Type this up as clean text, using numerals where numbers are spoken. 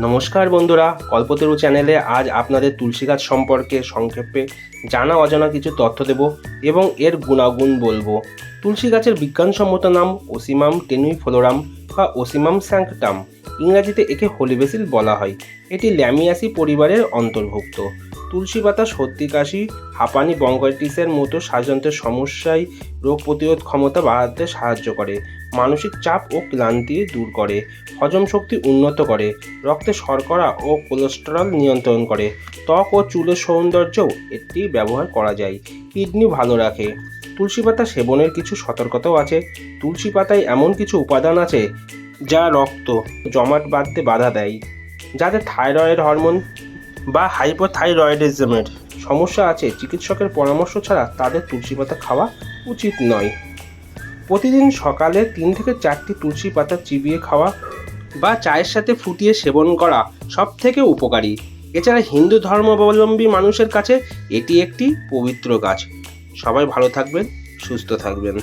নমস্কার বন্ধুরা, কল্পতরু চ্যানেলে আজ আপনাদের তুলসী গাছ সম্পর্কে সংক্ষেপে জানা অজানা কিছু তথ্য দেব এবং এর গুণাগুণ বলবো। তুলসী গাছের বিজ্ঞানসম্মত নাম ওসিমাম টেনুইফ্লোরাম বা ওসিমাম স্যাংকটাম। ইংরাজিতে একে হোলি বেসিল বলা হয়। এটি ল্যামিয়াসি পরিবারের অন্তর্ভুক্ত। তুলসী পাতা সর্দি কাশি, হাঁপানি, ব্রঙ্কাইটিসের মতো শ্বাসযন্ত্রের সমস্যায় রোগ প্রতিরোধ ক্ষমতা বাড়াতে সাহায্য করে, মানসিক চাপ ও ক্লান্তি দূর করে, হজম শক্তি উন্নত করে, রক্তে শর্করা ও কোলেস্টেরল নিয়ন্ত্রণ করে, ত্বক ও চুলের সৌন্দর্যও এটি ব্যবহার করা যায়, কিডনি ভালো রাখে। তুলসী পাতা সেবনের কিছু সতর্কতাও আছে। তুলসী পাতায় এমন কিছু উপাদান আছে যা রক্ত জমাট বাঁধতে বাধা দেয়। যাদের থাইরয়েড হরমোন বা হাইপোথাইরয়েডিজমের সমস্যা আছে, চিকিৎসকের পরামর্শ ছাড়া তাদের তুলসী পাতা খাওয়া উচিত নয়। প্রতিদিন সকালে 3 থেকে 4টি তুলসী পাতা চিবিয়ে খাওয়া বা চায়ের সাথে ফুটিয়ে সেবন করা সবথেকে উপকারী। এছাড়া হিন্দু ধর্মাবলম্বী মানুষের কাছে এটি একটি পবিত্র গাছ। সবাই ভালো থাকবেন, সুস্থ থাকবেন।